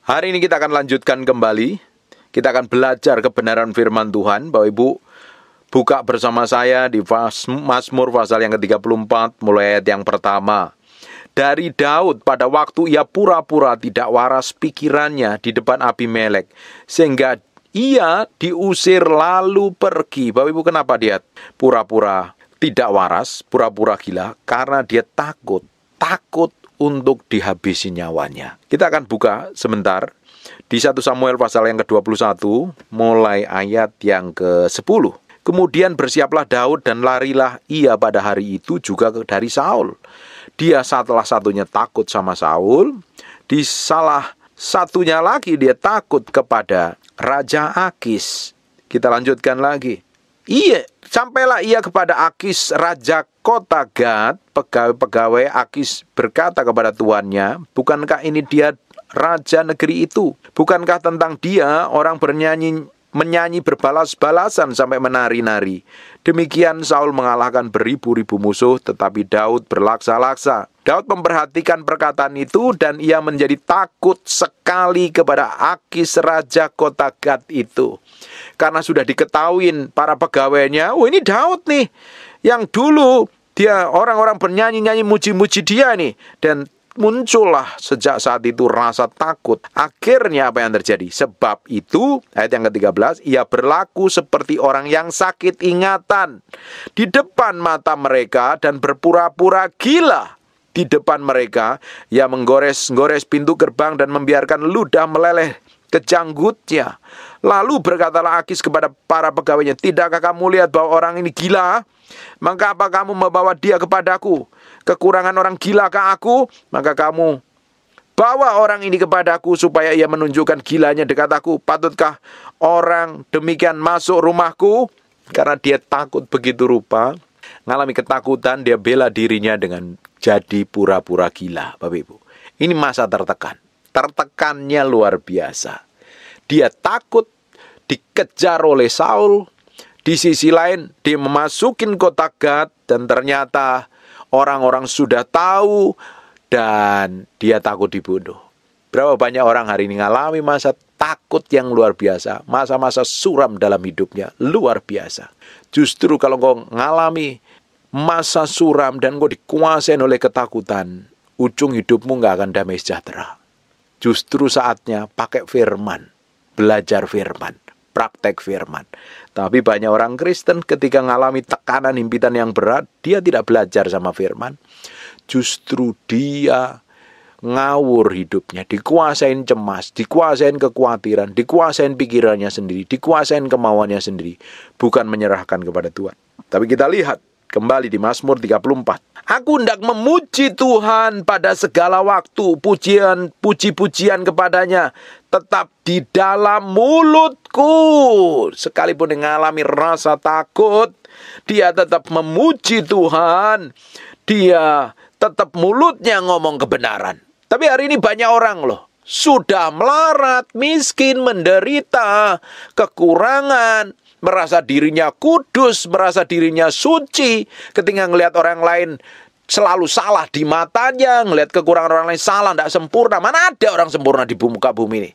Hari ini kita akan lanjutkan kembali. Kita akan belajar kebenaran firman Tuhan. Bapak Ibu, buka bersama saya di Mazmur pasal yang ke-34, mulai ayat yang pertama. Dari Daud, pada waktu ia pura-pura tidak waras pikirannya di depan Abimelek, sehingga ia diusir lalu pergi. Bapak Ibu, kenapa dia pura-pura tidak waras, pura-pura gila? Karena dia takut untuk dihabisi nyawanya. Kita akan buka sebentar di 1 Samuel pasal yang ke-21, mulai ayat yang ke-10. Kemudian bersiaplah Daud dan larilah ia pada hari itu juga dari Saul. Dia satunya takut sama Saul, di salah satunya lagi dia takut kepada Raja Akis. Kita lanjutkan lagi. Sampailah ia kepada Akis, raja kota Gad. Pegawai-pegawai Akis berkata kepada tuannya, bukankah ini dia raja negeri itu? Bukankah tentang dia orang menyanyi berbalas-balasan sampai menari-nari? Demikian Saul mengalahkan beribu-ribu musuh, tetapi Daud berlaksa-laksa. Daud memperhatikan perkataan itu dan ia menjadi takut sekali kepada Akis raja kota Gad itu. Karena sudah diketahuin para pegawainya, ini Daud nih, yang dulu dia orang-orang bernyanyi-nyanyi muji-muji dia nih. Dan muncullah sejak saat itu rasa takut. Akhirnya apa yang terjadi? Sebab itu, ayat yang ke-13, ia berlaku seperti orang yang sakit ingatan di depan mata mereka dan berpura-pura gila di depan mereka. Ia menggores-gores pintu gerbang dan membiarkan ludah meleleh ke janggutnya. Lalu berkatalah Akis kepada para pegawainya, tidakkah kamu lihat bahwa orang ini gila? Maka apa kamu membawa dia kepadaku? Kekurangan orang gilakah aku? Maka kamu bawa orang ini kepadaku supaya ia menunjukkan gilanya dekat aku. Patutkah orang demikian masuk rumahku? Karena dia takut begitu rupa, ngalami ketakutan, dia bela dirinya dengan jadi pura-pura gila. Bapak Ibu, ini masa tertekan. Tertekannya luar biasa. Dia takut dikejar oleh Saul. Di sisi lain, dia memasukin kota Gad dan ternyata orang-orang sudah tahu dan dia takut dibunuh. Berapa banyak orang hari ini mengalami masa takut yang luar biasa, masa-masa suram dalam hidupnya, luar biasa. Justru kalau kau mengalami masa suram dan kau dikuasai oleh ketakutan, ujung hidupmu gak akan damai sejahtera. Justru saatnya pakai firman, belajar firman, praktek firman. Tapi banyak orang Kristen ketika mengalami tekanan himpitan yang berat, dia tidak belajar sama firman. Justru dia ngawur hidupnya, dikuasain cemas, dikuasain kekhawatiran, dikuasain pikirannya sendiri, dikuasain kemauannya sendiri, bukan menyerahkan kepada Tuhan. Tapi kita lihat kembali di Mazmur 34. Aku hendak memuji Tuhan pada segala waktu, puji-pujian kepadanya tetap di dalam mulutku. Sekalipun mengalami rasa takut, dia tetap memuji Tuhan. Dia tetap mulutnya ngomong kebenaran. Tapi hari ini banyak orang loh, sudah melarat, miskin, menderita, kekurangan, merasa dirinya kudus, merasa dirinya suci. Ketika ngelihat orang lain selalu salah di matanya, ngelihat kekurangan orang lain salah, tidak sempurna. Mana ada orang sempurna di muka bumi ini?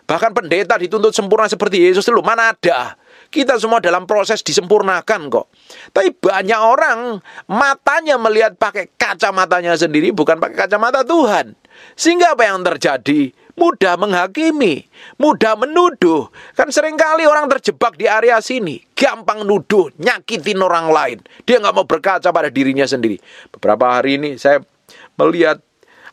Bahkan pendeta dituntut sempurna seperti Yesus dulu, mana ada? Kita semua dalam proses disempurnakan kok. Tapi banyak orang matanya melihat pakai kacamatanya sendiri, bukan pakai kacamata Tuhan. Sehingga apa yang terjadi? Mudah menghakimi, mudah menuduh. Kan seringkali orang terjebak di area sini, gampang nuduh, nyakitin orang lain. Dia nggak mau berkaca pada dirinya sendiri. Beberapa hari ini saya melihat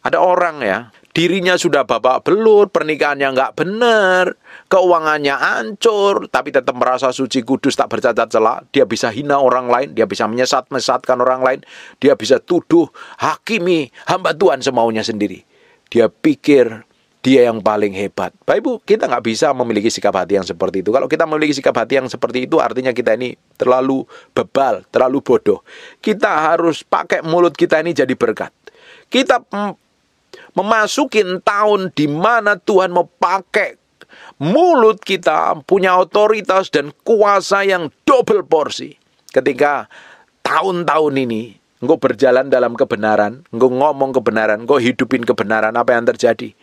ada orang ya, dirinya sudah babak belur, pernikahannya nggak benar, keuangannya hancur, tapi tetap merasa suci, kudus, tak bercacat celah. Dia bisa hina orang lain, dia bisa menyesatkan orang lain, dia bisa tuduh, hakimi, hamba Tuhan semaunya sendiri. Dia pikir dia yang paling hebat. Bapak Ibu, kita nggak bisa memiliki sikap hati yang seperti itu. Kalau kita memiliki sikap hati yang seperti itu, artinya kita ini terlalu bebal, terlalu bodoh. Kita harus pakai mulut kita ini jadi berkat. Kita memasukin tahun di mana Tuhan mau pakai mulut kita, punya otoritas dan kuasa yang double porsi. Ketika tahun-tahun ini engkau berjalan dalam kebenaran, engkau ngomong kebenaran, engkau hidupin kebenaran, apa yang terjadi?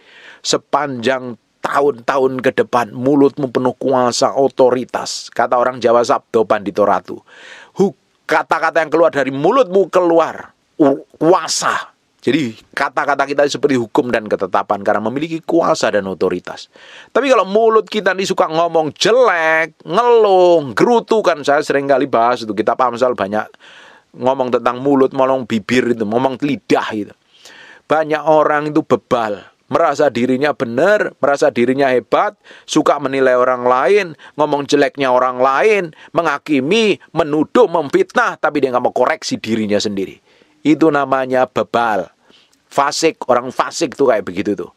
Sepanjang bertahun-tahun ke depan, mulutmu penuh kuasa, otoritas. Kata orang Jawa, sabdo pandito ratu. Kata-kata yang keluar dari mulutmu keluar kuasa. Jadi kata-kata kita seperti hukum dan ketetapan karena memiliki kuasa dan otoritas. Tapi kalau mulut kita ini suka ngomong jelek, ngeluh, gerutu, kan saya sering kali bahas itu. Kitab Amsal banyak ngomong tentang mulut, ngomong bibir itu, ngomong lidah itu. Banyak orang itu bebal, merasa dirinya benar, merasa dirinya hebat, suka menilai orang lain, ngomong jeleknya orang lain, menghakimi, menuduh, memfitnah, tapi dia nggak mau koreksi dirinya sendiri. Itu namanya bebal. Fasik, orang fasik tuh kayak begitu tuh.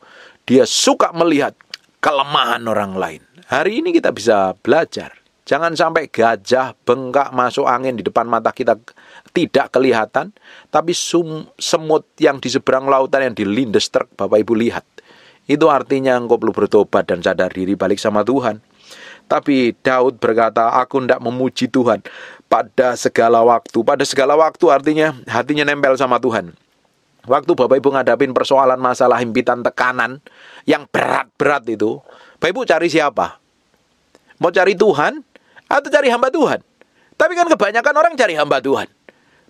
Dia suka melihat kelemahan orang lain. Hari ini kita bisa belajar. Jangan sampai gajah bengkak masuk angin di depan mata kita tidak kelihatan, tapi semut yang di seberang lautan yang dilindes truk, Bapak Ibu lihat. Itu artinya engkau perlu bertobat dan sadar diri balik sama Tuhan. Tapi Daud berkata, aku hendak memuji Tuhan pada segala waktu. Pada segala waktu artinya hatinya nempel sama Tuhan. Waktu Bapak Ibu ngadapin persoalan masalah himpitan tekanan yang berat-berat itu, Bapak Ibu cari siapa? Mau cari Tuhan atau cari hamba Tuhan? Tapi kan kebanyakan orang cari hamba Tuhan.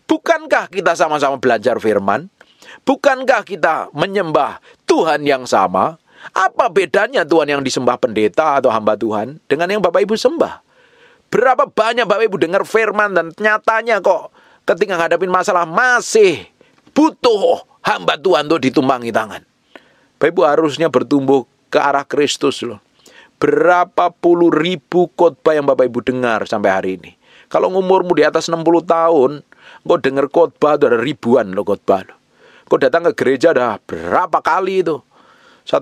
Bukankah kita sama-sama belajar firman? Bukankah kita menyembah Tuhan yang sama? Apa bedanya Tuhan yang disembah pendeta atau hamba Tuhan dengan yang Bapak Ibu sembah? Berapa banyak Bapak Ibu dengar firman dan nyatanya kok ketika ngadapin masalah masih butuh hamba Tuhan untuk ditumpangi tangan. Bapak Ibu harusnya bertumbuh ke arah Kristus loh. Berapa puluh ribu khotbah yang Bapak Ibu dengar sampai hari ini. Kalau umurmu di atas 60 tahun, kau dengar khotbah itu ada ribuan loh khotbah. Kau datang ke gereja ada berapa kali itu? 1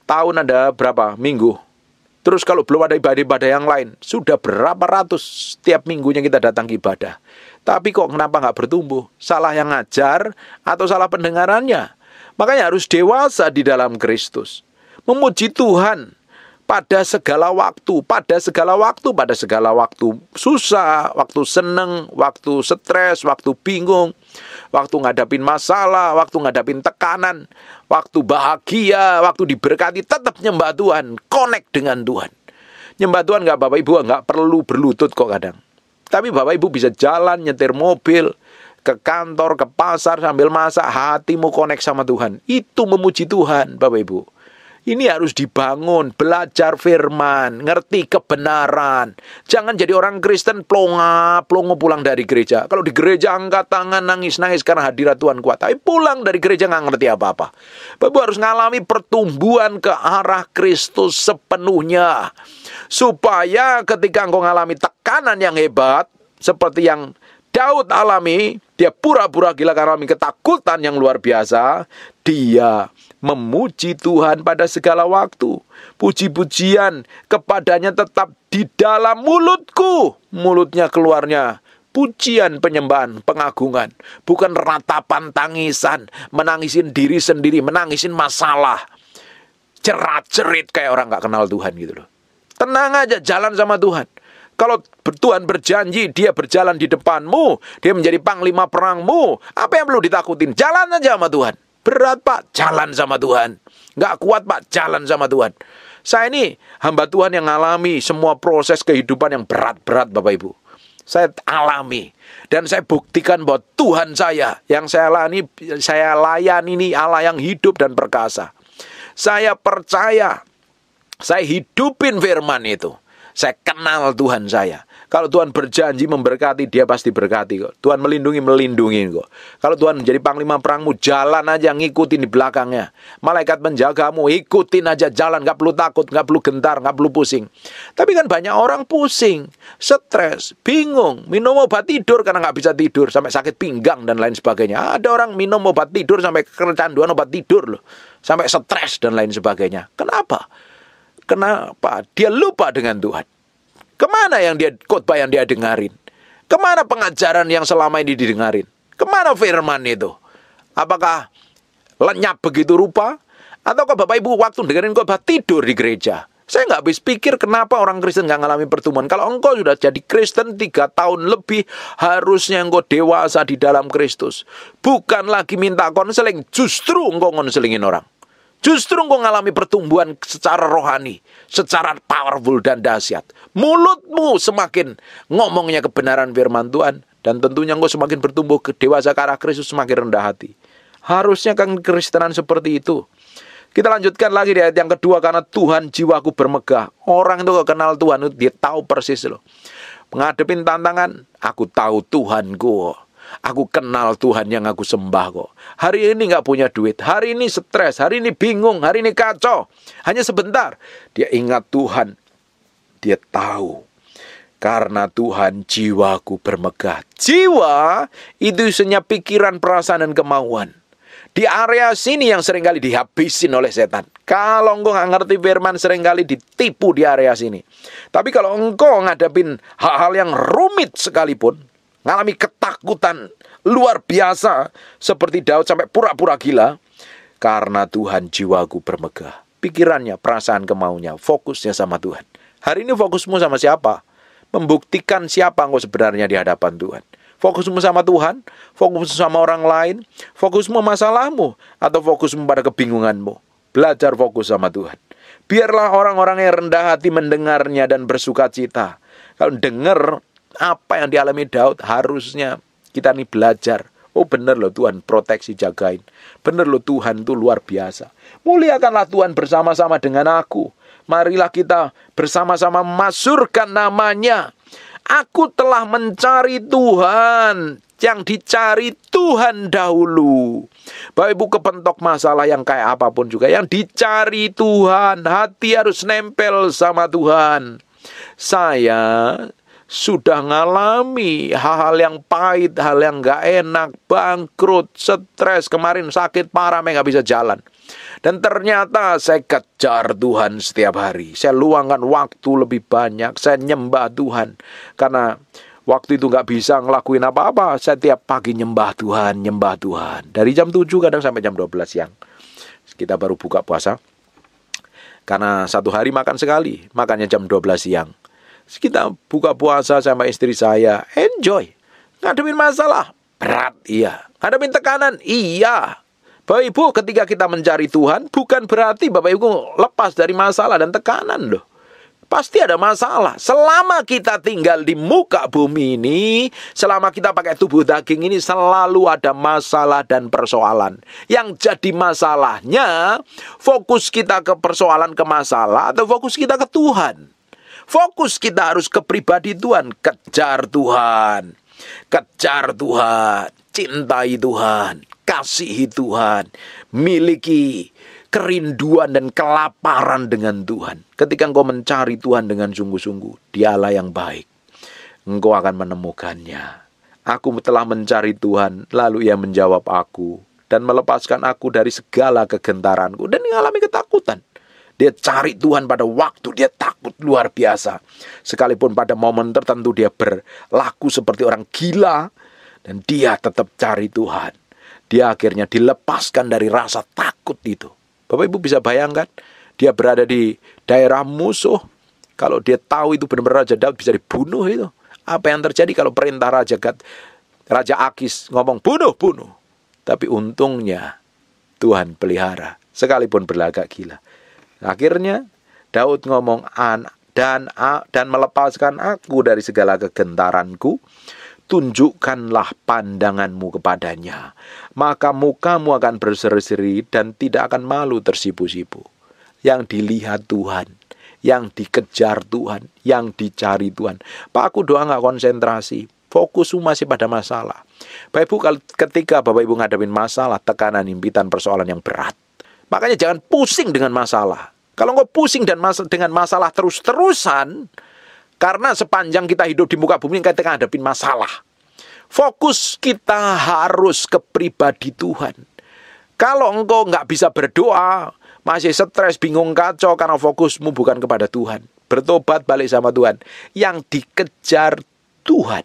tahun ada berapa minggu? Terus kalau belum ada ibadah-ibadah yang lain, sudah berapa ratus setiap minggunya kita datang ke ibadah. Tapi kok kenapa nggak bertumbuh? Salah yang ngajar atau salah pendengarannya? Makanya harus dewasa di dalam Kristus. Memuji Tuhan pada segala waktu, pada segala waktu, pada segala waktu. Susah, waktu seneng, waktu stres, waktu bingung, waktu ngadapin masalah, waktu ngadapin tekanan, waktu bahagia, waktu diberkati, tetap nyembah Tuhan, connect dengan Tuhan. Nyembah Tuhan nggak Bapak Ibu, nggak perlu berlutut kok kadang. Tapi Bapak Ibu bisa jalan, nyetir mobil, ke kantor, ke pasar, sambil masak, hatimu connect sama Tuhan. Itu memuji Tuhan, Bapak Ibu. Ini harus dibangun, belajar firman, ngerti kebenaran. Jangan jadi orang Kristen plongo pulang dari gereja. Kalau di gereja angkat tangan, nangis-nangis karena hadirat Tuhan kuat. Tapi pulang dari gereja nggak ngerti apa-apa. Bapak harus ngalami pertumbuhan ke arah Kristus sepenuhnya. Supaya ketika engkau ngalami tekanan yang hebat, seperti yang Daud alami, dia pura-pura gila karena alami ketakutan yang luar biasa. Dia memuji Tuhan pada segala waktu. Puji-pujian kepadanya tetap di dalam mulutku. Mulutnya keluarnya pujian, penyembahan, pengagungan. Bukan ratapan tangisan, menangisin diri sendiri, menangisin masalah. Cerat-cerit kayak orang gak kenal Tuhan gitu loh. Tenang aja, jalan sama Tuhan. Kalau Tuhan berjanji, dia berjalan di depanmu, dia menjadi panglima perangmu, apa yang perlu ditakutin? Jalan aja sama Tuhan. Berat Pak, jalan sama Tuhan. Nggak kuat Pak, jalan sama Tuhan. Saya ini hamba Tuhan yang alami semua proses kehidupan yang berat-berat Bapak Ibu. Saya alami. Dan saya buktikan bahwa Tuhan saya, yang saya layani ini Allah yang hidup dan perkasa. Saya percaya, saya hidupin firman itu. Saya kenal Tuhan saya. Kalau Tuhan berjanji memberkati, dia pasti berkati kok. Tuhan melindungi kok. Kalau Tuhan menjadi panglima perangmu, jalan aja, ngikutin di belakangnya. Malaikat menjagamu, ikutin aja jalan. Gak perlu takut, gak perlu gentar, gak perlu pusing. Tapi kan banyak orang pusing, stres, bingung, minum obat tidur karena gak bisa tidur, sampai sakit pinggang dan lain sebagainya. Ada orang minum obat tidur sampai kecanduan obat tidur loh. Sampai stres dan lain sebagainya. Kenapa? Dia lupa dengan Tuhan. Kemana khotbah yang dia dengarin? Kemana pengajaran yang selama ini didengarin? Kemana firman itu? Apakah lenyap begitu rupa? Ataukah Bapak Ibu waktu dengerin khotbah tidur di gereja? Saya nggak habis pikir kenapa orang Kristen nggak ngalami pertumbuhan. Kalau engkau sudah jadi Kristen 3 tahun lebih, harusnya engkau dewasa di dalam Kristus. Bukan lagi minta konseling, justru engkau konselingin orang. Justru engkau ngalami pertumbuhan secara rohani, secara powerful dan dahsyat. Mulutmu semakin ngomongnya kebenaran firman Tuhan, dan tentunya engkau semakin bertumbuh ke dewasa ke arah Kristus, semakin rendah hati. Harusnya kan kekristenan seperti itu. Kita lanjutkan lagi di ayat yang kedua, karena Tuhan jiwaku bermegah. Orang itu kenal Tuhan, dia tahu persis loh. Menghadapin tantangan, aku tahu Tuhanku. Aku kenal Tuhan yang aku sembah kok. Hari ini gak punya duit, hari ini stres, hari ini bingung, hari ini kacau. Hanya sebentar, dia ingat Tuhan. Dia tahu, karena Tuhan jiwaku bermegah. Jiwa itu isinya pikiran, perasaan, dan kemauan. Di area sini yang seringkali dihabisin oleh setan. Kalau engkau nggak ngerti firman, seringkali ditipu di area sini. Tapi kalau engkau ngadepin hal-hal yang rumit sekalipun, ngalami ketakutan luar biasa, seperti Daud sampai pura-pura gila, karena Tuhan jiwaku bermegah. Pikirannya, perasaan, kemauannya, fokusnya sama Tuhan. Hari ini fokusmu sama siapa? Membuktikan siapa engkau sebenarnya di hadapan Tuhan. Fokusmu sama Tuhan, fokusmu sama orang lain, fokusmu masalahmu, atau fokusmu pada kebingunganmu. Belajar fokus sama Tuhan. Biarlah orang-orang yang rendah hati mendengarnya dan bersuka cita. Kalau dengar apa yang dialami Daud, harusnya kita nih belajar. Oh benar loh Tuhan proteksi, jagain. Benar loh Tuhan itu luar biasa. Muliakanlah Tuhan bersama-sama dengan aku. Marilah kita bersama-sama masyurkan namanya. Aku telah mencari Tuhan, yang dicari Tuhan dahulu. Bapak Ibu, kepentok masalah yang kayak apapun juga, yang dicari Tuhan, hati harus nempel sama Tuhan. Saya sudah ngalami hal-hal yang pahit, hal yang gak enak, bangkrut, stres, kemarin sakit parah, gak bisa jalan. Dan ternyata saya kejar Tuhan setiap hari. Saya luangkan waktu lebih banyak. Saya nyembah Tuhan. Karena waktu itu gak bisa ngelakuin apa-apa. Saya tiap pagi nyembah Tuhan, nyembah Tuhan. Dari jam 7 kadang sampai jam 12 siang. Kita baru buka puasa. Karena satu hari makan sekali. Makannya jam 12 siang. Kita buka puasa sama istri saya. Enjoy. Ngadepin masalah. Berat, iya. Ngadepin tekanan, iya. Bapak Ibu, ketika kita mencari Tuhan, bukan berarti Bapak Ibu lepas dari masalah dan tekanan loh. Pasti ada masalah. Selama kita tinggal di muka bumi ini, selama kita pakai tubuh daging ini, selalu ada masalah dan persoalan. Yang jadi masalahnya, fokus kita ke persoalan, ke masalah, atau fokus kita ke Tuhan. Fokus kita harus ke pribadi Tuhan. Kejar Tuhan. Kejar Tuhan. Cintai Tuhan. Kasihi Tuhan, miliki kerinduan dan kelaparan dengan Tuhan. Ketika engkau mencari Tuhan dengan sungguh-sungguh, Dialah yang baik. Engkau akan menemukannya. Aku telah mencari Tuhan, lalu Ia menjawab aku dan melepaskan aku dari segala kegentaranku dan mengalami ketakutan. Dia cari Tuhan pada waktu dia takut luar biasa. Sekalipun pada momen tertentu dia berlaku seperti orang gila, dan dia tetap cari Tuhan. Dia akhirnya dilepaskan dari rasa takut itu. Bapak Ibu bisa bayangkan, dia berada di daerah musuh. Kalau dia tahu itu benar-benar Raja Daud, bisa dibunuh itu. Apa yang terjadi kalau perintah Raja Akis ngomong bunuh, bunuh. Tapi untungnya Tuhan pelihara, sekalipun berlagak gila. Akhirnya Daud ngomong, dan melepaskan aku dari segala kegentaranku. Tunjukkanlah pandanganmu kepadanya, maka mukamu akan berseri-seri dan tidak akan malu tersipu-sipu. Yang dilihat Tuhan, yang dikejar Tuhan, yang dicari Tuhan. Pak, aku doa gak konsentrasi, fokusmu masih pada masalah. Bapak Ibu, ketika Bapak Ibu ngadepin masalah, tekanan, impitan, persoalan yang berat, makanya jangan pusing dengan masalah. Kalau engkau pusing dengan masalah terus-terusan, karena sepanjang kita hidup di muka bumi, kita menghadapi masalah. Fokus kita harus ke pribadi Tuhan. Kalau engkau nggak bisa berdoa, masih stres, bingung, kacau, karena fokusmu bukan kepada Tuhan. Bertobat, balik sama Tuhan. Yang dikejar Tuhan.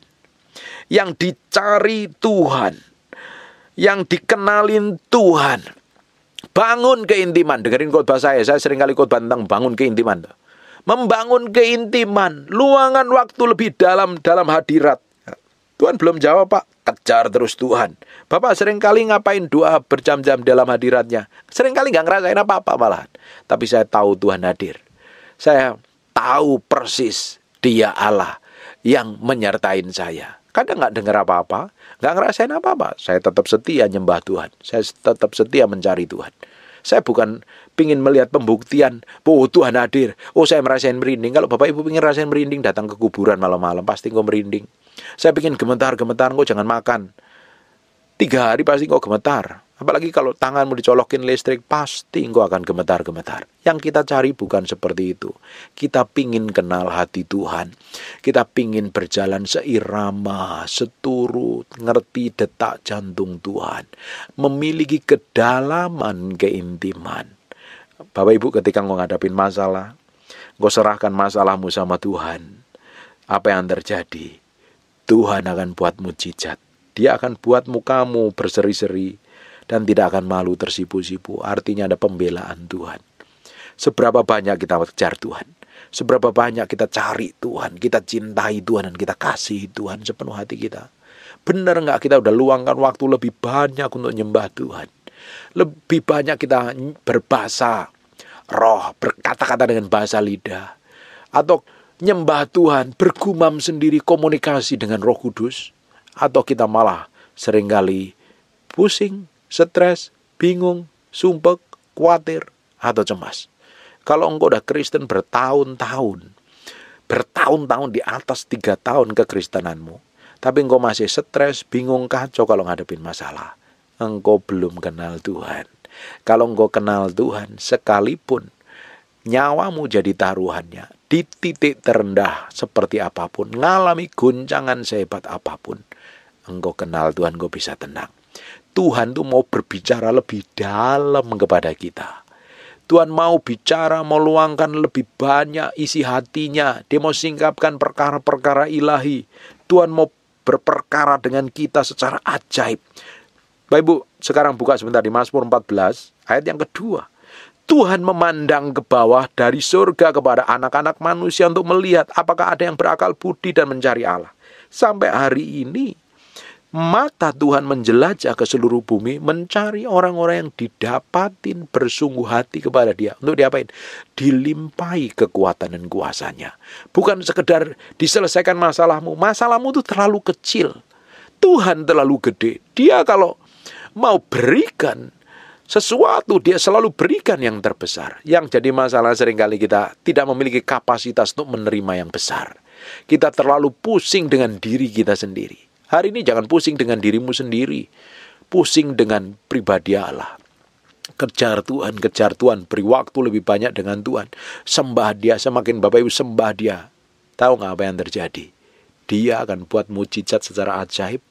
Yang dicari Tuhan. Yang dikenalin Tuhan. Bangun keintiman. Dengerin khotbah saya sering kali khotbah tentang bangun keintiman. Membangun keintiman, luangan waktu lebih dalam hadirat. Tuhan belum jawab, Pak. Kejar terus Tuhan. Bapak seringkali ngapain doa berjam-jam dalam hadiratnya? Seringkali nggak ngerasain apa-apa malahan. Tapi saya tahu Tuhan hadir. Saya tahu persis Dia Allah yang menyertain saya. Kadang nggak dengar apa-apa, nggak ngerasain apa-apa. Saya tetap setia nyembah Tuhan. Saya tetap setia mencari Tuhan. Saya bukan pingin melihat pembuktian, oh Tuhan hadir, oh saya merasain merinding. Kalau Bapak Ibu pingin rasain merinding, datang ke kuburan malam-malam, pasti kau merinding. Saya pingin gemetar-gemetar, kau jangan makan. 3 hari pasti kau gemetar. Apalagi kalau tanganmu dicolokin listrik, pasti kau akan gemetar-gemetar. Yang kita cari bukan seperti itu. Kita pingin kenal hati Tuhan. Kita pingin berjalan seirama, seturut, ngerti detak jantung Tuhan. Memiliki kedalaman keintiman. Bapak Ibu ketika kau ngadapin masalah, kau serahkan masalahmu sama Tuhan. Apa yang terjadi? Tuhan akan buat mujizat. Dia akan buat mukamu berseri-seri dan tidak akan malu tersipu-sipu. Artinya ada pembelaan Tuhan. Seberapa banyak kita kejar Tuhan, seberapa banyak kita cari Tuhan, kita cintai Tuhan dan kita kasih Tuhan sepenuh hati kita. Benar nggak kita udah luangkan waktu lebih banyak untuk nyembah Tuhan? Lebih banyak kita berbahasa roh, berkata-kata dengan bahasa lidah, atau nyembah Tuhan, bergumam sendiri, komunikasi dengan Roh Kudus, atau kita malah seringkali pusing, stres, bingung, sumpek, khawatir, atau cemas. Kalau engkau udah Kristen bertahun-tahun di atas 3 tahun kekristenanmu, tapi engkau masih stres, bingung, kacau kalau ngadepin masalah, engkau belum kenal Tuhan. Kalau engkau kenal Tuhan, sekalipun nyawamu jadi taruhannya, di titik terendah seperti apapun, ngalami guncangan sehebat apapun, engkau kenal Tuhan, engkau bisa tenang. Tuhan tuh mau berbicara lebih dalam kepada kita. Tuhan mau bicara, mau luangkan lebih banyak isi hatinya. Dia mau singkapkan perkara-perkara ilahi. Tuhan mau berperkara dengan kita secara ajaib. Bapak Ibu, sekarang buka sebentar di Mazmur 14, ayat yang kedua. Tuhan memandang ke bawah dari surga kepada anak-anak manusia untuk melihat apakah ada yang berakal budi dan mencari Allah. Sampai hari ini, mata Tuhan menjelajah ke seluruh bumi, mencari orang-orang yang didapatin bersungguh hati kepada Dia. Untuk diapain? Dilimpahi kekuatan dan kuasanya. Bukan sekedar diselesaikan masalahmu. Masalahmu itu terlalu kecil. Tuhan terlalu gede. Dia kalau mau berikan sesuatu, Dia selalu berikan yang terbesar. Yang jadi masalah seringkali kita tidak memiliki kapasitas untuk menerima yang besar. Kita terlalu pusing dengan diri kita sendiri. Hari ini jangan pusing dengan dirimu sendiri. Pusing dengan pribadi Allah. Kejar Tuhan, beri waktu lebih banyak dengan Tuhan. Sembah Dia, semakin Bapak Ibu sembah Dia. Tahu nggak apa yang terjadi? Dia akan buat mujizat secara ajaib.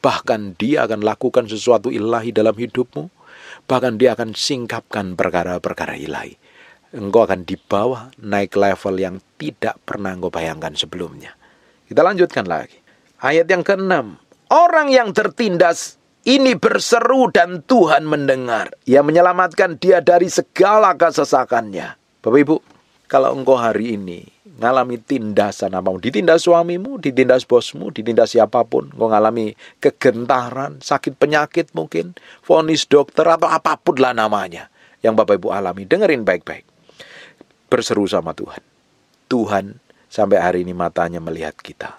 Bahkan Dia akan lakukan sesuatu ilahi dalam hidupmu. Bahkan Dia akan singkapkan perkara-perkara ilahi. Engkau akan dibawa naik level yang tidak pernah engkau bayangkan sebelumnya. Kita lanjutkan lagi. Ayat yang ke-6. Orang yang tertindas ini berseru dan Tuhan mendengar. Ia menyelamatkan dia dari segala kesesakannya. Bapak Ibu, kalau engkau hari ini ngalami tindasan apapun, ditindas suamimu, ditindas bosmu, ditindas siapapun, engkau ngalami kegentaran, sakit penyakit mungkin, vonis dokter atau apapun lah namanya yang Bapak Ibu alami, dengerin baik-baik. Berseru sama Tuhan. Tuhan sampai hari ini matanya melihat kita.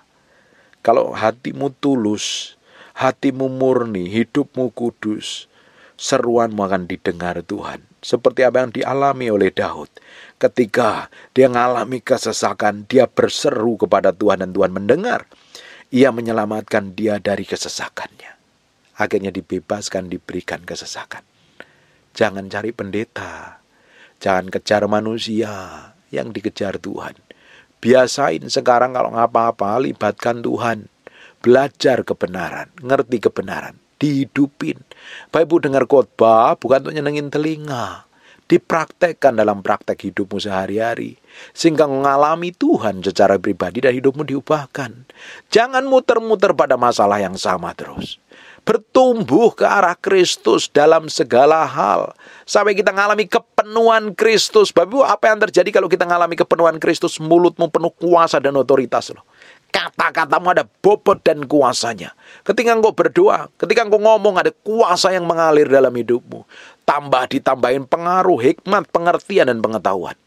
Kalau hatimu tulus, hatimu murni, hidupmu kudus, seruanmu akan didengar Tuhan. Seperti apa yang dialami oleh Daud. Ketika dia mengalami kesesakan, dia berseru kepada Tuhan dan Tuhan mendengar. Ia menyelamatkan dia dari kesesakannya. Akhirnya dibebaskan, diberikan kesesakan. Jangan cari pendeta. Jangan kejar manusia, yang dikejar Tuhan. Biasain sekarang kalau ngapa-apa, libatkan Tuhan. Belajar kebenaran, ngerti kebenaran, dihidupin. Bapak Ibu dengar khotbah bukan untuk nyenengin telinga. Dipraktekkan dalam praktek hidupmu sehari-hari. Sehingga mengalami Tuhan secara pribadi dan hidupmu diubahkan. Jangan muter-muter pada masalah yang sama terus. Bertumbuh ke arah Kristus dalam segala hal. Sampai kita mengalami kepenuhan Kristus. Bapak Ibu, apa yang terjadi kalau kita mengalami kepenuhan Kristus? Mulutmu penuh kuasa dan otoritas loh. Kata-katamu ada bobot dan kuasanya. Ketika engkau berdoa, ketika engkau ngomong, ada kuasa yang mengalir dalam hidupmu. Ditambahin pengaruh, hikmat, pengertian, dan pengetahuan.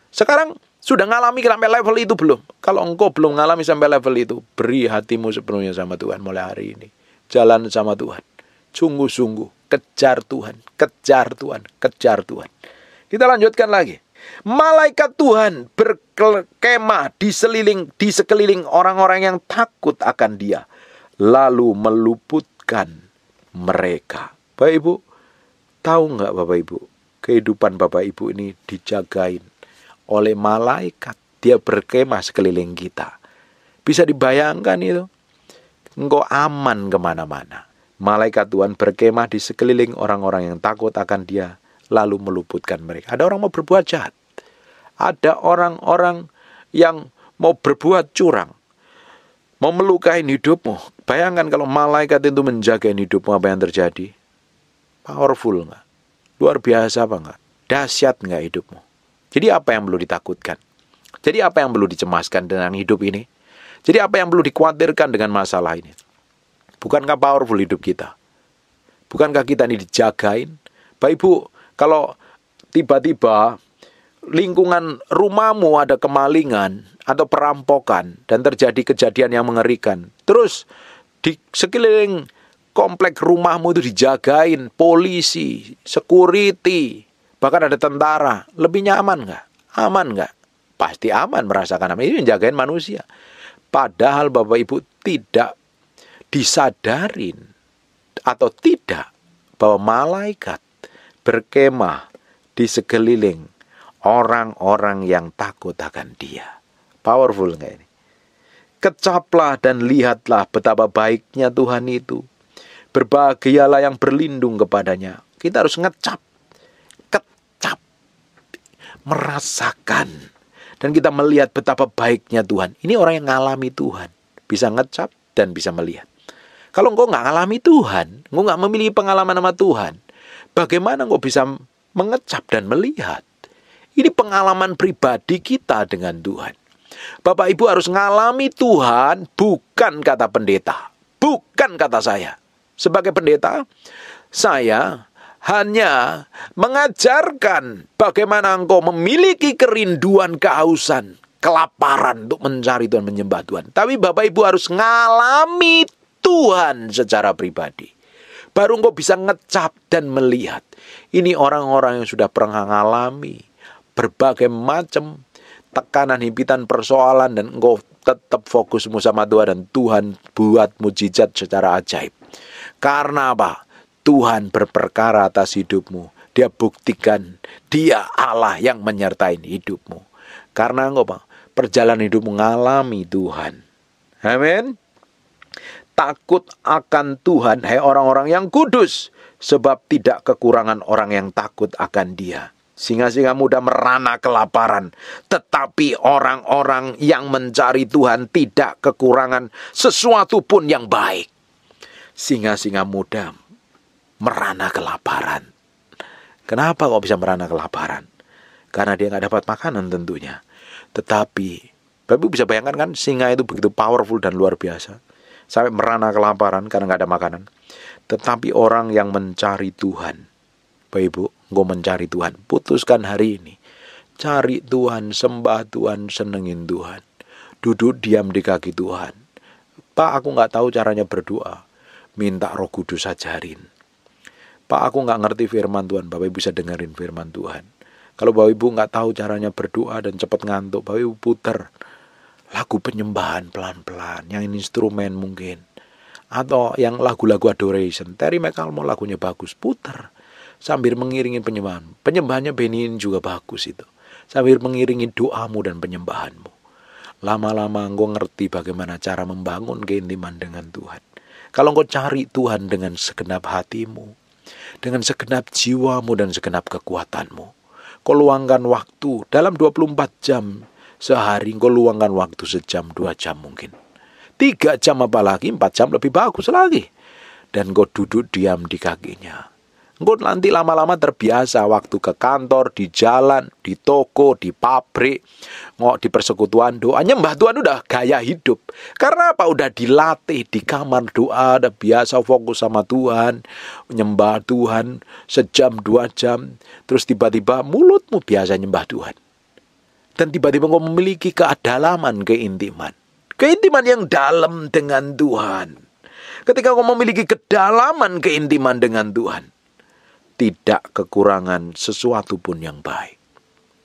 Sekarang sudah ngalami sampai level itu belum? Kalau engkau belum ngalami sampai level itu, beri hatimu sepenuhnya sama Tuhan mulai hari ini. Jalan sama Tuhan. Sungguh-sungguh, kejar Tuhan, kejar Tuhan, kejar Tuhan. Kita lanjutkan lagi. Malaikat Tuhan berkemah di sekeliling orang-orang yang takut akan Dia, lalu meluputkan mereka. Bapak Ibu, tahu nggak Bapak Ibu, kehidupan Bapak Ibu ini dijagain oleh malaikat. Dia berkemah sekeliling kita. Bisa dibayangkan itu? Engkau aman kemana-mana. Malaikat Tuhan berkemah di sekeliling orang-orang yang takut akan Dia, lalu meluputkan mereka. Ada orang mau berbuat jahat. Ada orang-orang yang mau berbuat curang. Mau melukai hidupmu. Bayangkan kalau malaikat itu menjaga hidupmu, apa yang terjadi? Powerful nggak? Luar biasa apa nggak? Dahsyat nggak hidupmu? Jadi apa yang perlu ditakutkan? Jadi apa yang perlu dicemaskan dengan hidup ini? Jadi apa yang perlu dikhawatirkan dengan masalah ini? Bukankah powerful hidup kita? Bukankah kita ini dijagain? Bapak Ibu, kalau tiba-tiba lingkungan rumahmu ada kemalingan atau perampokan dan terjadi kejadian yang mengerikan, terus di sekeliling komplek rumahmu itu dijagain polisi, security, bahkan ada tentara, lebih nyaman nggak? Aman nggak? Pasti aman, merasakan aman. Ini menjagain manusia. Padahal Bapak Ibu tidak disadarin atau tidak bahwa malaikat berkemah di sekeliling orang-orang yang takut akan Dia. Powerful nggak ini? Kecaplah dan lihatlah betapa baiknya Tuhan itu. Berbahagialah yang berlindung kepadanya. Kita harus kecap, merasakan. Dan kita melihat betapa baiknya Tuhan. Ini orang yang ngalami Tuhan. Bisa ngecap dan bisa melihat. Kalau engkau nggak ngalami Tuhan, engkau nggak memiliki pengalaman sama Tuhan, bagaimana engkau bisa mengecap dan melihat? Ini pengalaman pribadi kita dengan Tuhan. Bapak Ibu harus ngalami Tuhan, bukan kata pendeta, bukan kata saya. Sebagai pendeta, saya hanya mengajarkan bagaimana engkau memiliki kerinduan, kehausan, kelaparan untuk mencari Tuhan, menyembah Tuhan. Tapi Bapak Ibu harus ngalami Tuhan secara pribadi. Baru engkau bisa ngecap dan melihat. Ini orang-orang yang sudah pernah ngalami berbagai macam tekanan, himpitan, persoalan, dan engkau tetap fokusmu sama Tuhan, dan Tuhan buat mujizat secara ajaib. Karena apa? Tuhan berperkara atas hidupmu. Dia buktikan Dia Allah yang menyertai hidupmu. Karena engkau perjalanan hidupmu mengalami Tuhan. Amin. Takut akan Tuhan, hai orang-orang yang kudus, sebab tidak kekurangan orang yang takut akan Dia. Singa-singa muda merana kelaparan, tetapi orang-orang yang mencari Tuhan tidak kekurangan sesuatu pun yang baik. Singa-singa muda merana kelaparan. Kenapa kok bisa merana kelaparan? Karena dia nggak dapat makanan tentunya. Tetapi, Bapak bisa bayangkan kan, singa itu begitu powerful dan luar biasa. Sampai merana kelaparan karena nggak ada makanan. Tetapi orang yang mencari Tuhan, Bapak Ibu, engkau mencari Tuhan, putuskan hari ini. Cari Tuhan, sembah Tuhan, senengin Tuhan. Duduk diam di kaki Tuhan. Pak, aku nggak tahu caranya berdoa. Minta Roh Kudus ajarin. Pak, aku nggak ngerti firman Tuhan. Bapak Ibu bisa dengerin firman Tuhan. Kalau Bapak Ibu nggak tahu caranya berdoa dan cepat ngantuk, Bapak Ibu puter lagu penyembahan pelan-pelan, yang instrumen mungkin, atau yang lagu-lagu adoration. Terry McAlmore lagunya bagus, puter sambil mengiringi penyembahan. Penyembahannya Benin juga bagus itu, sambil mengiringi doamu dan penyembahanmu. Lama-lama engkau ngerti bagaimana cara membangun keintiman dengan Tuhan. Kalau engkau cari Tuhan dengan segenap hatimu, dengan segenap jiwamu dan segenap kekuatanmu, kau luangkan waktu dalam 24 jam sehari, engkau luangkan waktu sejam, 2 jam mungkin. 3 jam apalagi, 4 jam lebih bagus lagi. Dan engkau duduk diam di kakinya. Engkau nanti lama-lama terbiasa waktu ke kantor, di jalan, di toko, di pabrik, di persekutuan doa. Nyembah Tuhan udah gaya hidup. Karena apa? Udah dilatih di kamar doa, udah biasa fokus sama Tuhan, nyembah Tuhan sejam, 2 jam. Terus tiba-tiba mulutmu biasa nyembah Tuhan. Dan tiba-tiba engkau memiliki kedalaman, keintiman. Keintiman yang dalam dengan Tuhan. Ketika engkau memiliki kedalaman keintiman dengan Tuhan, tidak kekurangan sesuatu pun yang baik.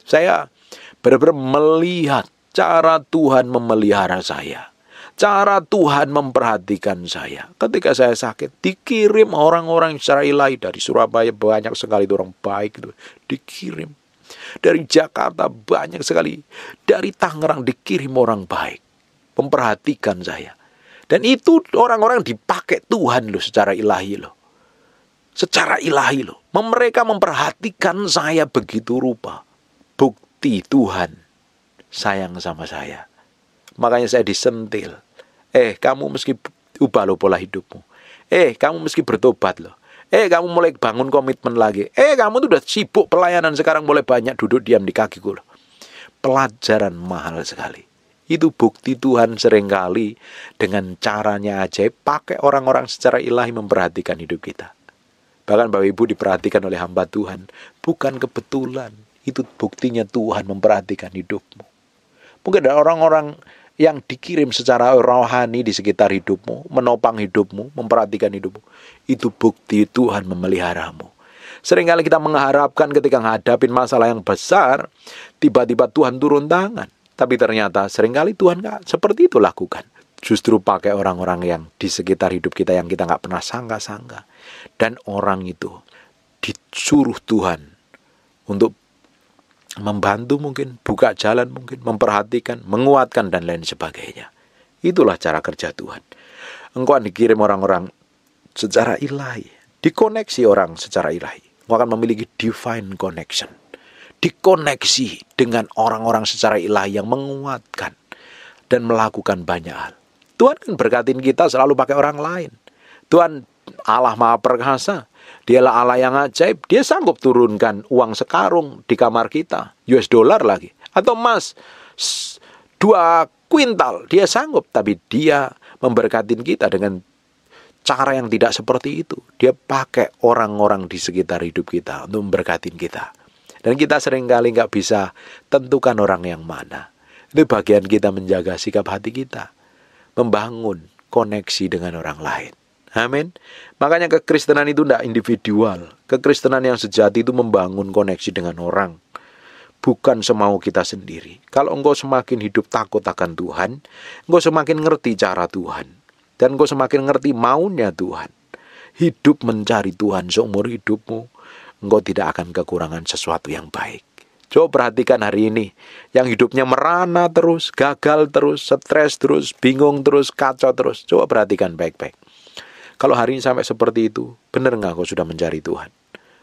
Saya benar-benar melihat cara Tuhan memelihara saya. Cara Tuhan memperhatikan saya. Ketika saya sakit, dikirim orang-orang secara ilahi dari Surabaya, banyak sekali orang baik itu dikirim. Dari Jakarta banyak sekali. Dari Tangerang dikirim orang baik. Memperhatikan saya. Dan itu orang-orang dipakai Tuhan loh, secara ilahi loh. Secara ilahi loh. Mereka memperhatikan saya begitu rupa. Bukti Tuhan sayang sama saya. Makanya saya disentil. Kamu mesti ubah loh pola hidupmu. Kamu mesti bertobat loh. Kamu mulai bangun komitmen lagi. Kamu tuh udah sibuk pelayanan, sekarang mulai banyak duduk diam di kakiku loh. Pelajaran mahal sekali. Itu bukti Tuhan seringkali dengan caranya ajaib pakai orang-orang secara ilahi memperhatikan hidup kita. Bahkan Bapak Ibu diperhatikan oleh hamba Tuhan. Bukan kebetulan. Itu buktinya Tuhan memperhatikan hidupmu. Mungkin ada orang-orang yang dikirim secara rohani di sekitar hidupmu. Menopang hidupmu. Memperhatikan hidupmu. Itu bukti Tuhan memeliharamu. Seringkali kita mengharapkan ketika menghadapi masalah yang besar, tiba-tiba Tuhan turun tangan. Tapi ternyata seringkali Tuhan gak seperti itu lakukan. Justru pakai orang-orang yang di sekitar hidup kita yang kita gak pernah sangka-sangka. Dan orang itu disuruh Tuhan untuk membantu mungkin, buka jalan mungkin, memperhatikan, menguatkan, dan lain sebagainya. Itulah cara kerja Tuhan. Engkau akan dikirim orang-orang secara ilahi. Dikoneksi orang secara ilahi. Engkau akan memiliki divine connection. Dikoneksi dengan orang-orang secara ilahi yang menguatkan dan melakukan banyak hal. Tuhan kan berkatin kita selalu pakai orang lain. Tuhan Allah Maha Perkasa. Dialah Allah yang ajaib. Dia sanggup turunkan uang sekarung di kamar kita. US dollar lagi. Atau emas 2 kuintal. Dia sanggup. Tapi dia memberkatin kita dengan cara yang tidak seperti itu. Dia pakai orang-orang di sekitar hidup kita untuk memberkatin kita. Dan kita seringkali nggak bisa tentukan orang yang mana. Itu bagian kita menjaga sikap hati kita. Membangun koneksi dengan orang lain. Amin. Makanya kekristenan itu tidak individual. Kekristenan yang sejati itu membangun koneksi dengan orang. Bukan semau kita sendiri. Kalau engkau semakin hidup takut akan Tuhan, engkau semakin ngerti cara Tuhan. Dan engkau semakin ngerti maunya Tuhan. Hidup mencari Tuhan seumur hidupmu, engkau tidak akan kekurangan sesuatu yang baik. Coba perhatikan hari ini, yang hidupnya merana terus, gagal terus, stres terus, bingung terus, kacau terus. Coba perhatikan baik-baik. Kalau hari ini sampai seperti itu, benar nggak kau sudah mencari Tuhan?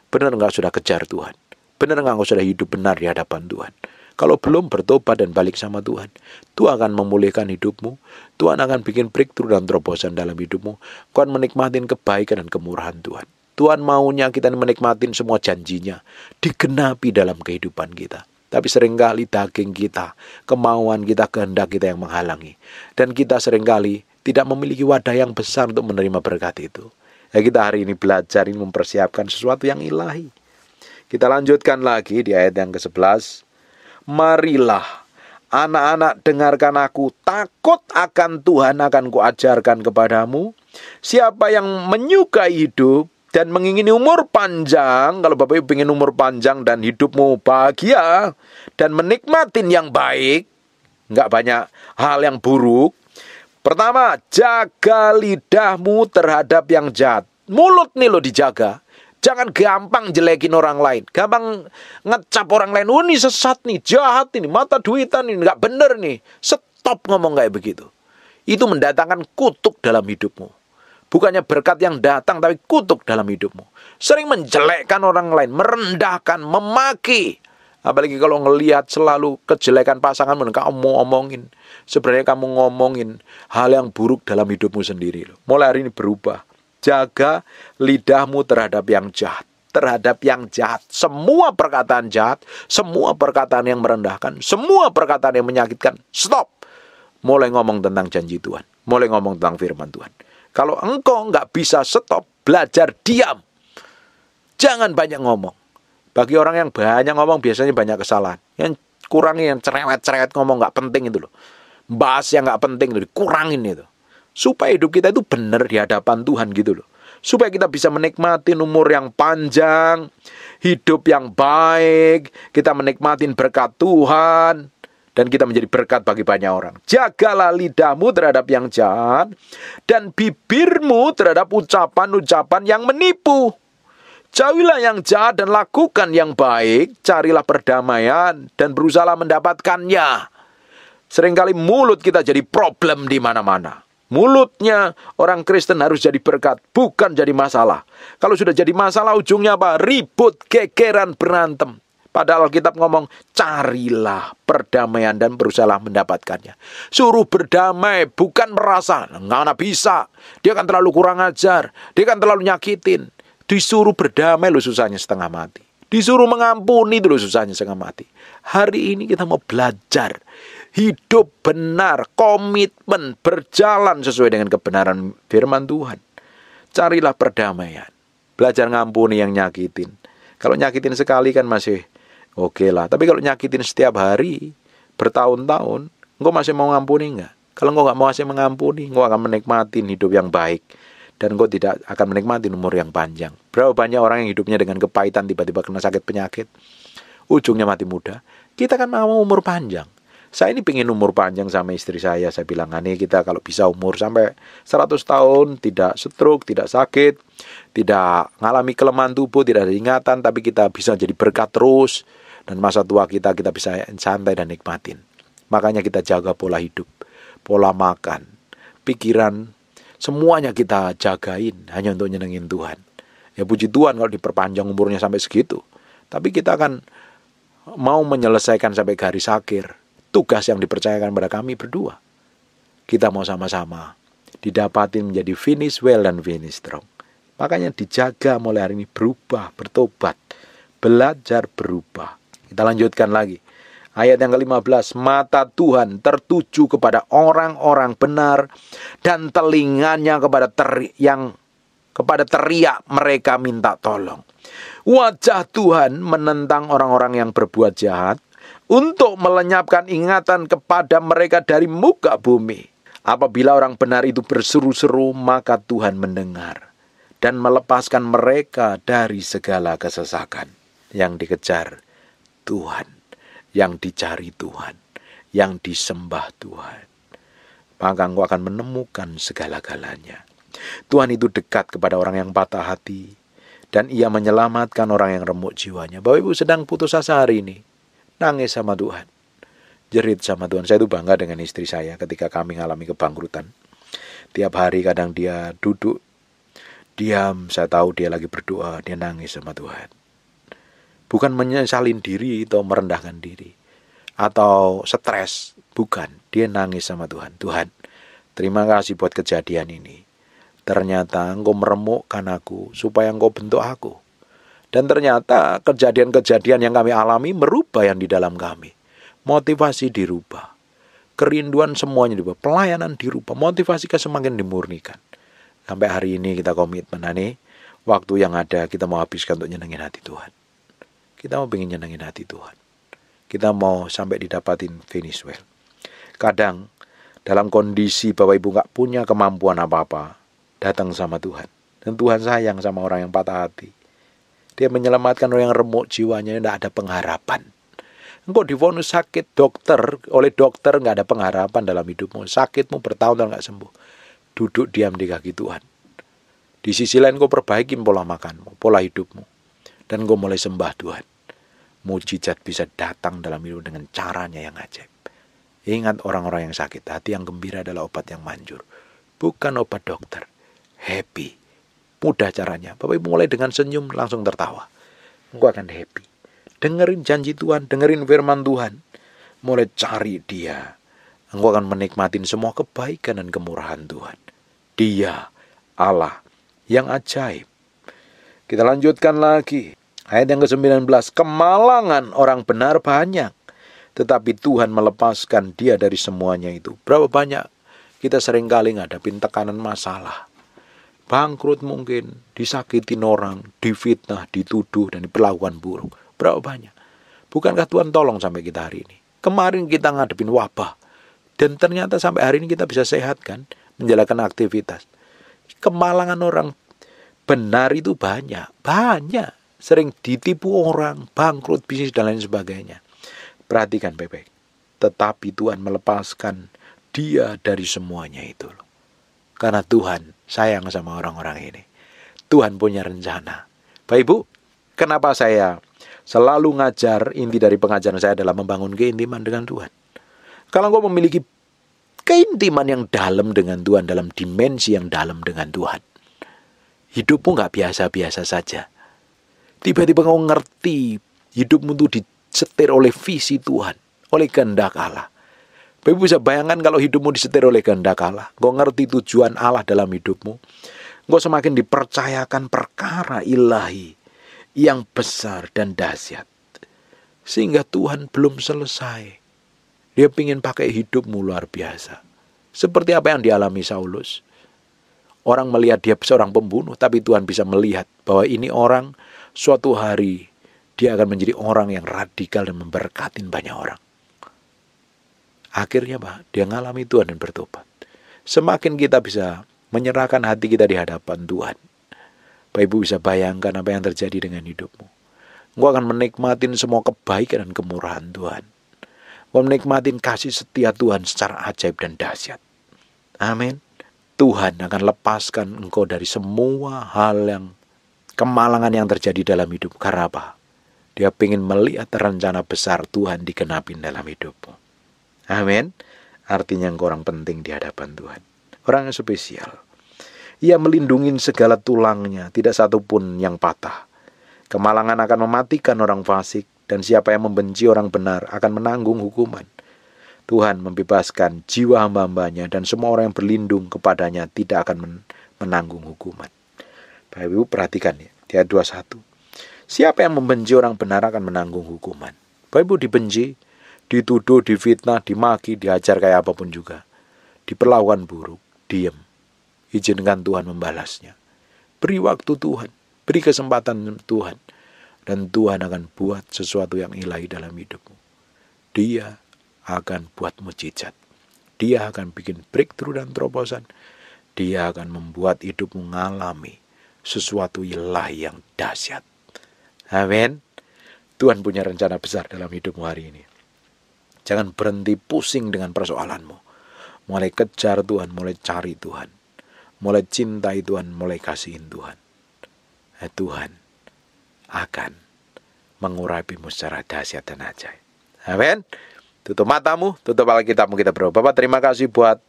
Benar nggak sudah kejar Tuhan? Benar nggak kau sudah hidup benar di hadapan Tuhan? Kalau belum, bertobat dan balik sama Tuhan. Tuhan akan memulihkan hidupmu. Tuhan akan bikin breakthrough dan terobosan dalam hidupmu. Kau akan menikmatin kebaikan dan kemurahan Tuhan. Tuhan maunya kita menikmatin semua janjinya. Digenapi dalam kehidupan kita. Tapi seringkali daging kita, kemauan kita, kehendak kita yang menghalangi. Dan kita seringkali tidak memiliki wadah yang besar untuk menerima berkat itu. Ya, kita hari ini belajar ini mempersiapkan sesuatu yang ilahi. Kita lanjutkan lagi di ayat yang ke-11. Marilah anak-anak dengarkan aku, takut akan Tuhan akan kuajarkan kepadamu. Siapa yang menyukai hidup dan mengingini umur panjang, kalau Bapak Ibu ingin umur panjang dan hidupmu bahagia dan menikmatin yang baik, nggak banyak hal yang buruk. Pertama, jaga lidahmu terhadap yang jahat. Mulut nih lo dijaga. Jangan gampang jelekin orang lain. Gampang ngecap orang lain. Oh ini sesat nih, jahat ini, mata duitan ini, nggak bener nih. Stop ngomong kayak begitu. Itu mendatangkan kutuk dalam hidupmu. Bukannya berkat yang datang, tapi kutuk dalam hidupmu. Sering menjelekkan orang lain, merendahkan, memaki. Apalagi kalau ngelihat selalu kejelekan pasanganmu, kamu omongin. Sebenarnya kamu ngomongin hal yang buruk dalam hidupmu sendiri. Mulai hari ini berubah. Jaga lidahmu terhadap yang jahat. terhadap yang jahat. Semua perkataan jahat, semua perkataan yang merendahkan, semua perkataan yang menyakitkan, stop. Mulai ngomong tentang janji Tuhan, mulai ngomong tentang firman Tuhan. Kalau engkau nggak bisa stop, belajar diam. Jangan banyak ngomong. Bagi orang yang banyak ngomong biasanya banyak kesalahan. Yang kurangi yang cerewet-cerewet ngomong nggak penting itu loh. Bahas yang nggak penting itu dikurangin itu. Supaya hidup kita itu benar di hadapan Tuhan gitu loh. Supaya kita bisa menikmati umur yang panjang, hidup yang baik, kita menikmati berkat Tuhan, dan kita menjadi berkat bagi banyak orang. Jagalah lidahmu terhadap yang jahat, dan bibirmu terhadap ucapan-ucapan yang menipu. Jauhilah yang jahat dan lakukan yang baik, carilah perdamaian dan berusahalah mendapatkannya. Seringkali mulut kita jadi problem di mana-mana. Mulutnya orang Kristen harus jadi berkat, bukan jadi masalah. Kalau sudah jadi masalah, ujungnya apa? Ribut, gegeran, berantem. Padahal Alkitab ngomong, carilah perdamaian dan berusahalah mendapatkannya. Suruh berdamai, bukan merasa, nggak bisa. Dia kan terlalu kurang ajar, dia kan terlalu nyakitin. Disuruh berdamai, lo susahnya setengah mati. Disuruh mengampuni, itu lo susahnya setengah mati. Hari ini kita mau belajar hidup benar, komitmen, berjalan sesuai dengan kebenaran firman Tuhan. Carilah perdamaian. Belajar ngampuni yang nyakitin. Kalau nyakitin sekali kan masih oke lah. Tapi kalau nyakitin setiap hari, bertahun-tahun, engkau masih mau ngampuni enggak? Kalau engkau enggak mau masih mengampuni, engkau akan menikmati hidup yang baik. Dan engkau tidak akan menikmati umur yang panjang. Berapa banyak orang yang hidupnya dengan kepahitan, tiba-tiba kena sakit penyakit. Ujungnya mati muda. Kita kan mau umur panjang. Saya ini pengen umur panjang sama istri saya. Saya bilang, nih kita kalau bisa umur sampai 100 tahun, tidak stroke, tidak sakit, tidak mengalami kelemahan tubuh, tidak ada ingatan, tapi kita bisa jadi berkat terus. Dan masa tua kita bisa santai dan nikmatin. Makanya kita jaga pola hidup, pola makan, pikiran, semuanya kita jagain hanya untuk nyenengin Tuhan. Ya puji Tuhan kalau diperpanjang umurnya sampai segitu. Tapi kita akan mau menyelesaikan sampai garis akhir. Tugas yang dipercayakan pada kami berdua. Kita mau sama-sama didapatin menjadi finish well dan finish strong. Makanya dijaga mulai hari ini, berubah, bertobat, belajar berubah. Kita lanjutkan lagi. Ayat yang ke-15, mata Tuhan tertuju kepada orang-orang benar dan telinganya kepada teriak mereka minta tolong. Wajah Tuhan menentang orang-orang yang berbuat jahat, untuk melenyapkan ingatan kepada mereka dari muka bumi. Apabila orang benar itu berseru-seru, maka Tuhan mendengar dan melepaskan mereka dari segala kesesakan. Yang dikejar Tuhan, yang dicari Tuhan, yang disembah Tuhan. Maka engkau akan menemukan segala-galanya. Tuhan itu dekat kepada orang yang patah hati, dan ia menyelamatkan orang yang remuk jiwanya. Bapak Ibu sedang putus asa hari ini, nangis sama Tuhan, jerit sama Tuhan. Saya itu bangga dengan istri saya ketika kami mengalami kebangkrutan. Tiap hari kadang dia duduk, diam, saya tahu dia lagi berdoa, dia nangis sama Tuhan. Bukan menyesalin diri atau merendahkan diri, atau stres, bukan. Dia nangis sama Tuhan. Tuhan, terima kasih buat kejadian ini. Ternyata engkau meremukkan aku, supaya engkau bentuk aku. Dan ternyata kejadian-kejadian yang kami alami merubah yang di dalam kami. Motivasi dirubah. Kerinduan semuanya dirubah. Pelayanan dirubah. Motivasi kita semakin dimurnikan. Sampai hari ini kita komitmen. Waktu yang ada kita mau habiskan untuk nyenengin hati Tuhan. Kita mau pengen nyenengin hati Tuhan. Kita mau sampai didapatin finish well. Kadang dalam kondisi Bapak Ibu gak punya kemampuan apa-apa, datang sama Tuhan. Dan Tuhan sayang sama orang yang patah hati. Dia menyelamatkan orang yang remuk jiwanya, tidak ada pengharapan. Engkau divonis sakit oleh dokter, nggak ada pengharapan dalam hidupmu. Sakitmu bertahun-tahun nggak sembuh. Duduk diam di kaki Tuhan. Di sisi lain engkau perbaiki pola makanmu, pola hidupmu. Dan engkau mulai sembah Tuhan. Mujizat bisa datang dalam hidup dengan caranya yang ajaib. Ingat orang-orang yang sakit, hati yang gembira adalah obat yang manjur. Bukan obat dokter. Happy. Mudah caranya. Bapak Ibu mulai dengan senyum langsung tertawa. Engkau akan happy. Dengerin janji Tuhan, dengerin firman Tuhan. Mulai cari Dia. Engkau akan menikmatin semua kebaikan dan kemurahan Tuhan. Dia Allah yang ajaib. Kita lanjutkan lagi. Ayat yang ke-19. Kemalangan orang benar banyak, tetapi Tuhan melepaskan dia dari semuanya itu. Berapa banyak kita seringkali ngadapin tekanan masalah. Bangkrut mungkin, disakitin orang, difitnah, dituduh, dan diperlakukan buruk. Berapa banyak? Bukankah Tuhan tolong sampai kita hari ini? Kemarin kita ngadepin wabah. Dan ternyata sampai hari ini kita bisa sehat kan? Menjalankan aktivitas. Kemalangan orang benar itu banyak. Banyak. Sering ditipu orang, bangkrut bisnis, dan lain sebagainya. Perhatikan baik-baik. Tetapi Tuhan melepaskan dia dari semuanya itu loh. Karena Tuhan sayang sama orang-orang ini. Tuhan punya rencana. Bapak Ibu, kenapa saya selalu ngajar, inti dari pengajaran saya adalah membangun keintiman dengan Tuhan. Kalau engkau memiliki keintiman yang dalam dengan Tuhan, dalam dimensi yang dalam dengan Tuhan, hidupmu gak biasa-biasa saja. Tiba-tiba engkau ngerti hidupmu itu disetir oleh visi Tuhan, oleh kehendak Allah. Bapak Ibu bisa bayangkan kalau hidupmu disetir oleh kehendak Allah. Engkau ngerti tujuan Allah dalam hidupmu. Engkau semakin dipercayakan perkara ilahi yang besar dan dahsyat. Sehingga Tuhan belum selesai. Dia ingin pakai hidupmu luar biasa. Seperti apa yang dialami Saulus. Orang melihat dia seorang pembunuh, tapi Tuhan bisa melihat bahwa ini orang suatu hari dia akan menjadi orang yang radikal dan memberkatin banyak orang. Akhirnya dia ngalami Tuhan dan bertobat. Semakin kita bisa menyerahkan hati kita di hadapan Tuhan, Bapak Ibu bisa bayangkan apa yang terjadi dengan hidupmu. Engkau akan menikmatin semua kebaikan dan kemurahan Tuhan. Engkau menikmatin kasih setia Tuhan secara ajaib dan dahsyat. Amin. Tuhan akan lepaskan engkau dari semua hal yang kemalangan yang terjadi dalam hidup. Karena apa? Dia ingin melihat rencana besar Tuhan digenapin dalam hidupmu. Amin. Artinya engkau orang penting di hadapan Tuhan. Orang yang spesial. Ia melindungi segala tulangnya, tidak satu pun yang patah. Kemalangan akan mematikan orang fasik, dan siapa yang membenci orang benar akan menanggung hukuman. Tuhan membebaskan jiwa hamba-hambanya, dan semua orang yang berlindung kepadanya tidak akan menanggung hukuman. Bapak Ibu perhatikan ya, di ayat 21. Siapa yang membenci orang benar akan menanggung hukuman. Bapak Ibu dibenci, dituduh, difitnah, dimaki, diajar kayak apapun juga. Diperlakukan buruk, diam. Izinkan Tuhan membalasnya. Beri waktu Tuhan, beri kesempatan Tuhan. Dan Tuhan akan buat sesuatu yang ilahi dalam hidupmu. Dia akan buat mujizat. Dia akan bikin breakthrough dan terobosan. Dia akan membuat hidupmu mengalami sesuatu ilahi yang dahsyat. Amin. Tuhan punya rencana besar dalam hidupmu hari ini. Jangan berhenti pusing dengan persoalanmu. Mulai kejar Tuhan, mulai cari Tuhan. Mulai cintai Tuhan, mulai kasihin Tuhan. Tuhan akan mengurapimu secara dahsyat dan ajaib. Amin. Tutup matamu, tutup Alkitabmu, kita berdoa. Bapak terima kasih buat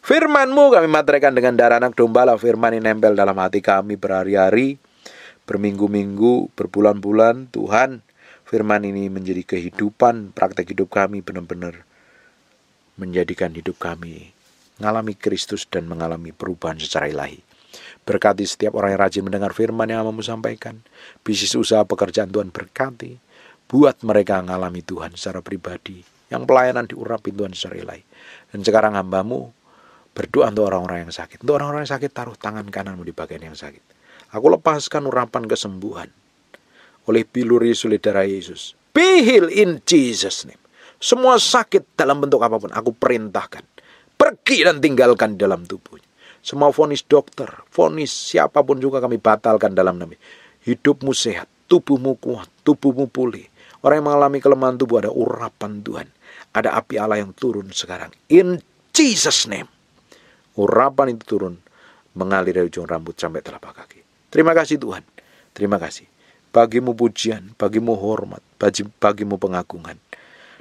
firman-Mu, kami materaikan dengan darah anak domba. Firman ini nempel dalam hati kami berhari-hari, berminggu-minggu, berbulan-bulan. Tuhan, firman ini menjadi kehidupan, praktek hidup kami benar-benar menjadikan hidup kami mengalami Kristus dan mengalami perubahan secara ilahi. Berkati setiap orang yang rajin mendengar firman yang Hamba-Mu sampaikan. Bisnis usaha pekerjaan Tuhan berkati. Buat mereka mengalami Tuhan secara pribadi. Yang pelayanan diurapi Tuhan secara ilahi. Dan sekarang Hamba-Mu berdoa untuk orang-orang yang sakit. Untuk orang-orang yang sakit, taruh tangan kananmu di bagian yang sakit. Aku lepaskan urapan kesembuhan oleh biluri sulit darah Yesus. Be healed in Jesus' name. Semua sakit dalam bentuk apapun aku perintahkan. Pergi dan tinggalkan di dalam tubuhnya. Semua vonis dokter, vonis siapapun juga kami batalkan dalam nama. Hidupmu sehat, tubuhmu kuat, tubuhmu pulih. Orang yang mengalami kelemahan tubuh ada urapan Tuhan. Ada api Allah yang turun sekarang. In Jesus' name. Urapan itu turun mengalir dari ujung rambut sampai telapak kaki. Terima kasih Tuhan. Terima kasih. Bagimu pujian, bagimu hormat, bagimu pengagungan.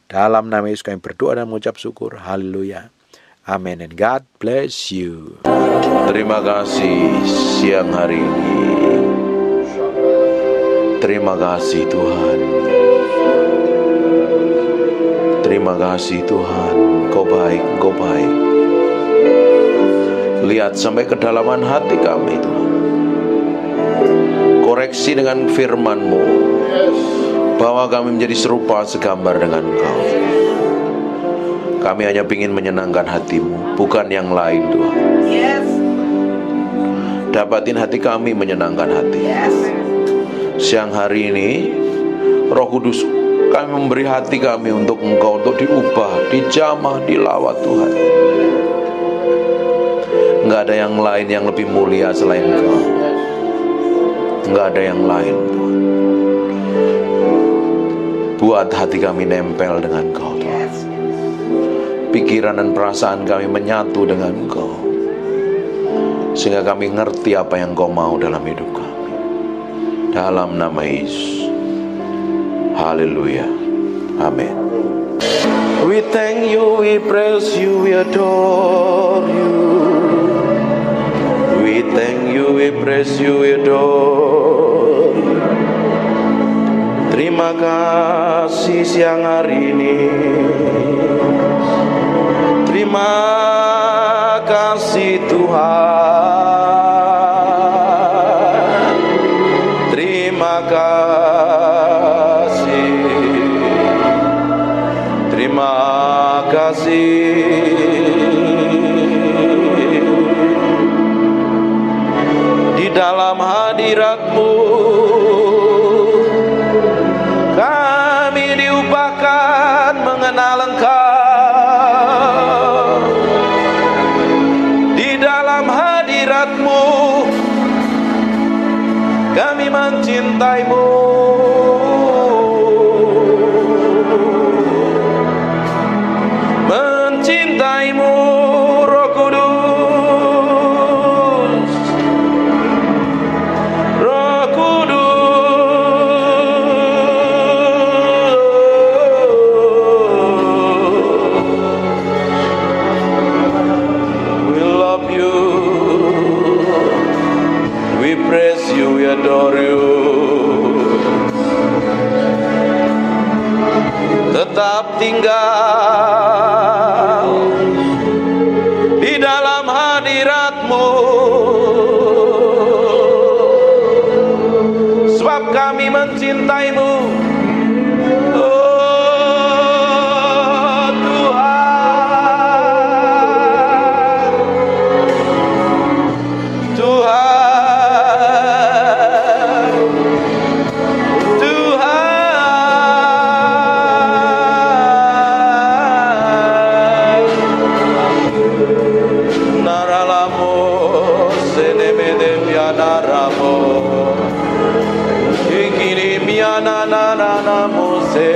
Dalam nama Yesus kami berdoa dan mengucap syukur. Haleluya. Amen. And God bless you. Terima kasih siang hari ini. Terima kasih Tuhan. Terima kasih Tuhan. Kau baik, Kau baik. Lihat sampai kedalaman hati kami Tuhan. koreksi dengan firman-Mu, bahwa kami menjadi serupa segambar dengan Engkau. Kami hanya ingin menyenangkan hati-Mu, bukan yang lain, Tuhan. Dapatin hati kami menyenangkan hati. Siang hari ini Roh Kudus, kami memberi hati kami untuk Engkau, untuk diubah, dijamah, dilawat Tuhan. Enggak ada yang lain yang lebih mulia selain Engkau. Enggak ada yang lain, Tuhan. Buat hati kami nempel dengan Engkau, Tuhan. Pikiran dan perasaan kami menyatu dengan Engkau, sehingga kami ngerti apa yang Engkau mau dalam hidup kami. Dalam nama Yesus. Haleluya. Amin. We thank you, we praise you, we adore you. We thank you, we praise you, we adore you. Terima kasih siang hari ini. Terima kasih Tuhan. Terima kasih. Terima kasih. Di dalam hadirat-Mu kami diubahkan mengenal Engkau. Di dalam hadirat-Mu kami mencintai-Mu. Mencintai-Mu, Roh Kudus. Roh Kudus. We love you. We praise you, we adore you. Tetap tinggal di dalam hadirat-Mu, sebab kami mencintai-Mu. Oh Tuhan, Tuhan, Tuhan. Naralamo senemedem ya naramo. Ikiri miana naramo se.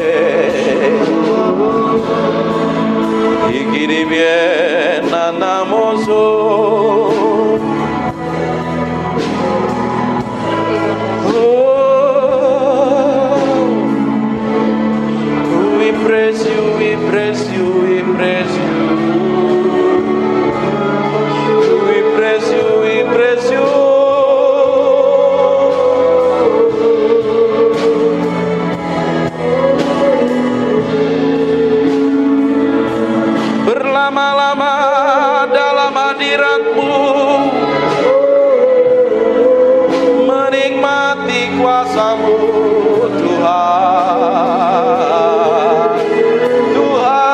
Ikiri bien nanamoso. We praise you, we praise you, we praise you. We praise you, we praise you. Berlama-lama dalam hadirat-Mu, menikmati kuasa-Mu, Tuhan. Tuhan,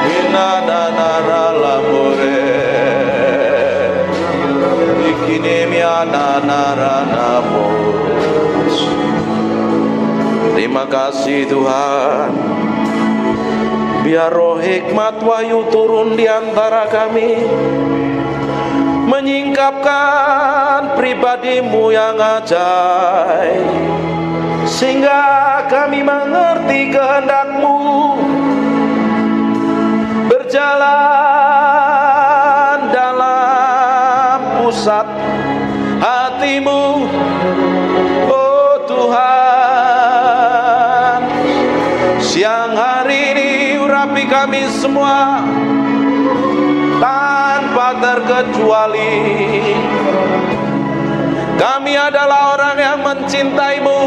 inananaramore, ikinemiananaranamos. Terima kasih Tuhan. Biar roh hikmat wahyu turun di antara kami, menyingkapkan pribadi-Mu yang ajaib, sehingga kami mengerti kehendak-Mu, berjalan dalam pusat hati-Mu. Oh Tuhan, siang hari ini urapi kami semua tanpa terkecuali. Kami adalah orang yang mencintai-Mu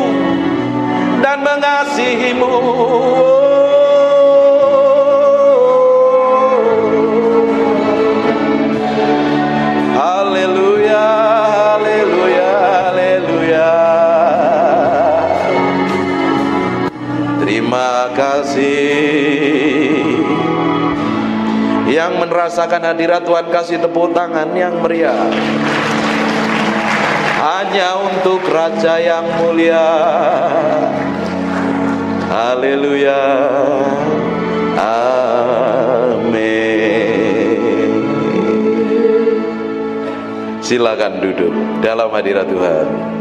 dan mengasihi-Mu. Terima kasih. Yang merasakan hadirat Tuhan kasih tepuk tangan yang meriah. Hanya untuk Raja yang mulia. Haleluya. Amin. Silakan duduk dalam hadirat Tuhan.